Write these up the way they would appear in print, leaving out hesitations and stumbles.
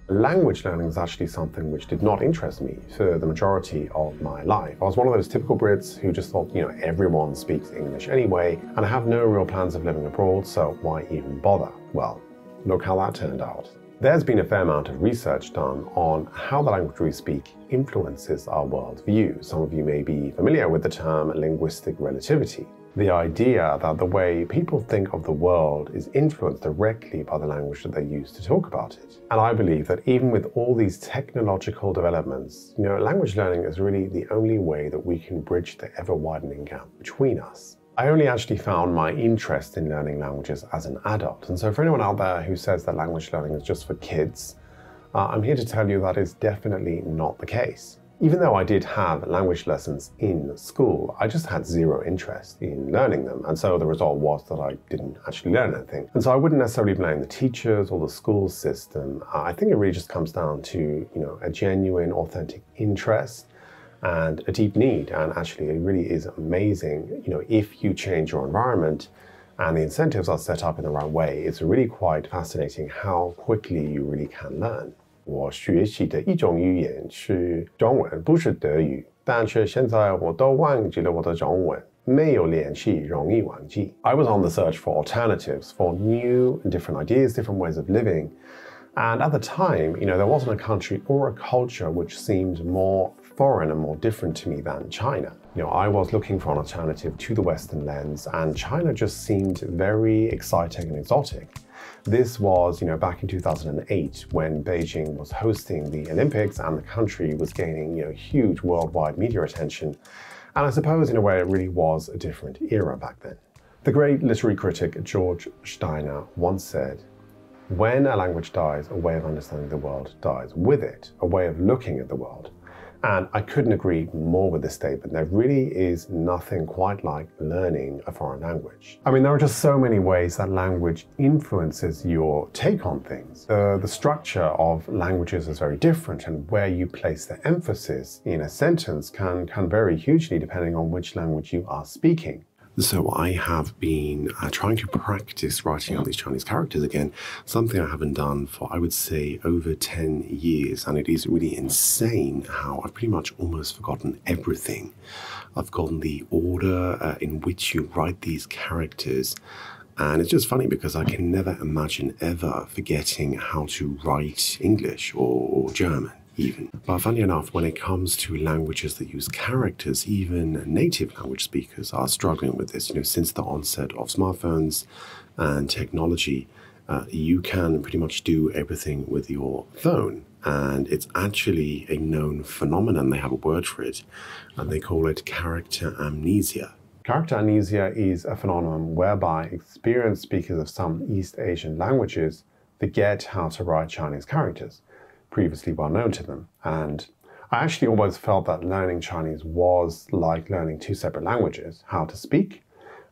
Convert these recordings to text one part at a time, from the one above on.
Language learning is actually something which did not interest me for the majority of my life. I was one of those typical Brits who just thought, everyone speaks English anyway, and I have no real plans of living abroad, so why even bother? Well, look how that turned out. There's been a fair amount of research done on how the language we speak influences our worldview. Some of you may be familiar with the term linguistic relativity. The idea that the way people think of the world is influenced directly by the language that they use to talk about it. And I believe that even with all these technological developments, language learning is really the only way that we can bridge the ever-widening gap between us. I only actually found my interest in learning languages as an adult. And so for anyone out there who says that language learning is just for kids, I'm here to tell you that is definitely not the case. Even though I did have language lessons in school, I just had zero interest in learning them. And so the result was that I didn't actually learn anything. And so I wouldn't necessarily blame the teachers or the school system. I think it really just comes down to, a genuine, authentic interest and a deep need. And actually, it really is amazing, if you change your environment and the incentives are set up in the right way, it's really quite fascinating how quickly you really can learn. 我学习的一种语言是中文，不是德语，但是现在我都忘记了我的中文。没有联系，容易忘记。I was on the search for alternatives, for new and different ideas, different ways of living. And at the time, there wasn't a country or a culture which seemed more foreign and more different to me than China. I was looking for an alternative to the Western lens, and China just seemed very exciting and exotic. This was, back in 2008 when Beijing was hosting the Olympics and the country was gaining, huge worldwide media attention. And I suppose in a way it really was a different era back then. The great literary critic George Steiner once said, "When a language dies, a way of understanding the world dies with it, a way of looking at the world." And I couldn't agree more with this statement. There really is nothing quite like learning a foreign language. I mean, there are just so many ways that language influences your take on things. The structure of languages is very different, and where you place the emphasis in a sentence can vary hugely depending on which language you are speaking. So I have been trying to practice writing out these Chinese characters again, something I haven't done for, I would say, over 10 years. And it is really insane how I've pretty much almost forgotten everything. I've forgotten the order in which you write these characters. And it's just funny because I can never imagine ever forgetting how to write English or German. Even. But funny enough, when it comes to languages that use characters, even native language speakers are struggling with this. Since the onset of smartphones and technology, you can pretty much do everything with your phone. And it's actually a known phenomenon. They have a word for it, and they call it character amnesia. Character amnesia is a phenomenon whereby experienced speakers of some East Asian languages forget how to write Chinese characters previously well known to them. And I actually always felt that learning Chinese was like learning two separate languages, how to speak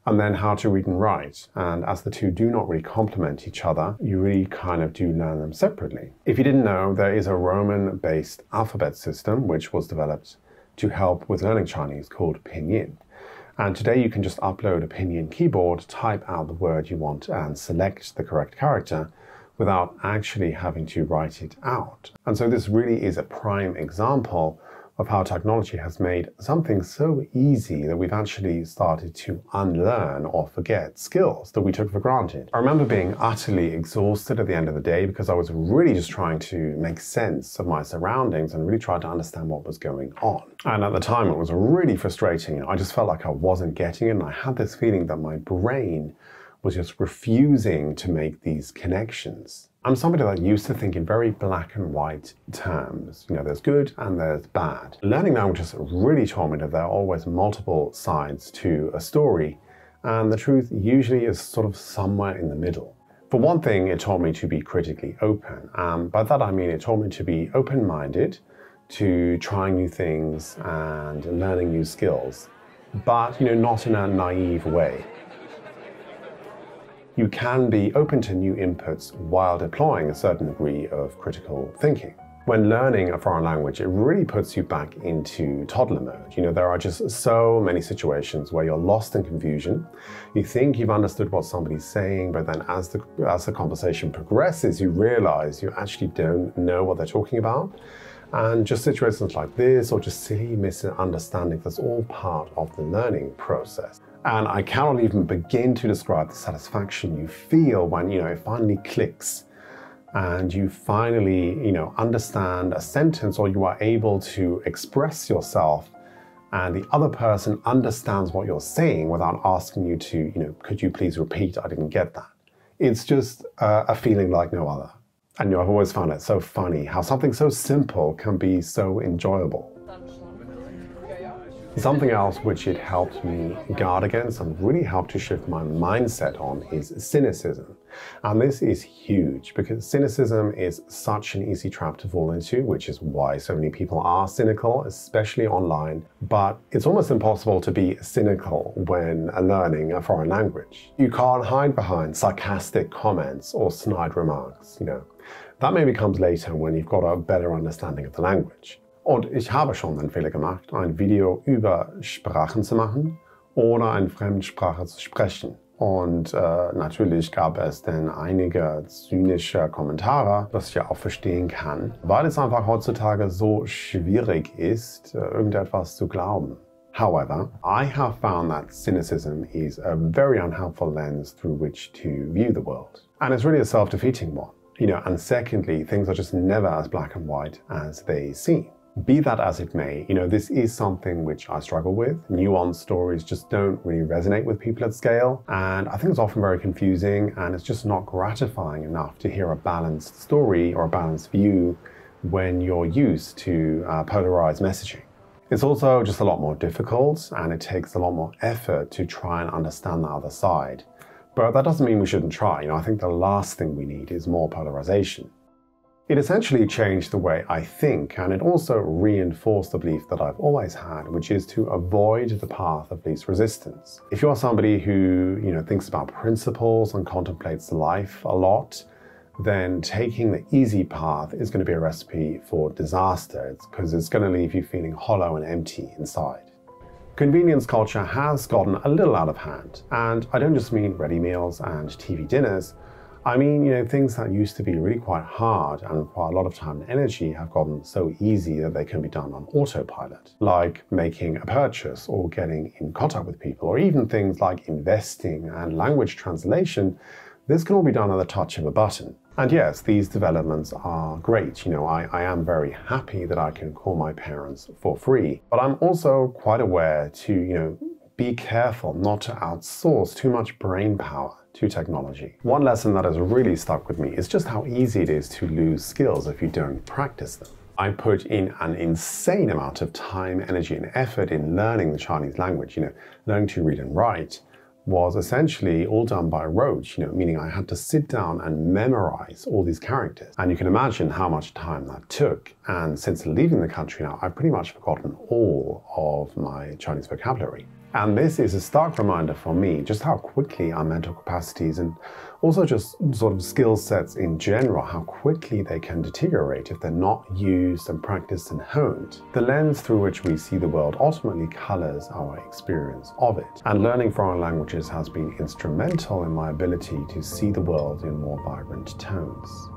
and then how to read and write. And as the two do not really complement each other, you really kind of do learn them separately. If you didn't know, there is a Roman-based alphabet system which was developed to help with learning Chinese called pinyin. And today you can just upload a pinyin keyboard, type out the word you want and select the correct character without actually having to write it out. And so this really is a prime example of how technology has made something so easy that we've actually started to unlearn or forget skills that we took for granted. I remember being utterly exhausted at the end of the day because I was really just trying to make sense of my surroundings and really try to understand what was going on. And at the time it was really frustrating. I just felt like I wasn't getting it, and I had this feeling that my brain was just refusing to make these connections. I'm somebody that used to think in very black and white terms. There's good and there's bad. Learning languages really taught me that there are always multiple sides to a story, and the truth usually is sort of somewhere in the middle. For one thing, it taught me to be critically open. By that I mean it taught me to be open-minded, to trying new things and learning new skills, but not in a naive way. You can be open to new inputs while deploying a certain degree of critical thinking. When learning a foreign language, it really puts you back into toddler mode. There are just so many situations where you're lost in confusion. You think you've understood what somebody's saying, but then as the conversation progresses, you realize you actually don't know what they're talking about. And just situations like this, or just silly misunderstandings, that's all part of the learning process. And I cannot even begin to describe the satisfaction you feel when, it finally clicks and you finally, understand a sentence, or you are able to express yourself and the other person understands what you're saying without asking you to, could you please repeat? I didn't get that. It's just a feeling like no other. And I've always found it so funny how something so simple can be so enjoyable. Something else which it helped me guard against and really helped to shift my mindset on is cynicism. And this is huge because cynicism is such an easy trap to fall into, which is why so many people are cynical, especially online. But it's almost impossible to be cynical when learning a foreign language. You can't hide behind sarcastic comments or snide remarks, That maybe comes later when you've got a better understanding of the language. Und ich habe schon den Fehler gemacht, ein Video über Sprachen zu machen oder eine Fremdsprache zu sprechen. Und natürlich gab es dann einige zynische Kommentare, was ich ja auch verstehen kann, weil es einfach heutzutage so schwierig ist, irgendetwas zu glauben. However, I have found that cynicism is a very unhelpful lens through which to view the world. And it's really a self-defeating one. And secondly, things are just never as black and white as they seem. Be that as it may, this is something which I struggle with. Nuanced stories just don't really resonate with people at scale. And I think it's often very confusing, and it's just not gratifying enough to hear a balanced story or a balanced view when you're used to polarized messaging. It's also just a lot more difficult, and it takes a lot more effort to try and understand the other side. But that doesn't mean we shouldn't try. I think the last thing we need is more polarization. It essentially changed the way I think, and it also reinforced the belief that I've always had, which is to avoid the path of least resistance. If you're somebody who, thinks about principles and contemplates life a lot, then taking the easy path is going to be a recipe for disaster, because it's going to leave you feeling hollow and empty inside. Convenience culture has gotten a little out of hand, and I don't just mean ready meals and TV dinners. I mean, things that used to be really quite hard and require a lot of time and energy have gotten so easy that they can be done on autopilot, like making a purchase or getting in contact with people, or even things like investing and language translation. This can all be done at the touch of a button. And yes, these developments are great. I am very happy that I can call my parents for free, but I'm also quite aware to, be careful not to outsource too much brain power to technology. One lesson that has really stuck with me is just how easy it is to lose skills if you don't practice them. I put in an insane amount of time, energy, and effort in learning the Chinese language. Learning to read and write was essentially all done by rote, meaning I had to sit down and memorize all these characters. And you can imagine how much time that took. And since leaving the country now, I've pretty much forgotten all of my Chinese vocabulary. And this is a stark reminder for me just how quickly our mental capacities and also just sort of skill sets in general, how quickly they can deteriorate if they're not used and practiced and honed. The lens through which we see the world ultimately colors our experience of it. And learning foreign languages has been instrumental in my ability to see the world in more vibrant tones.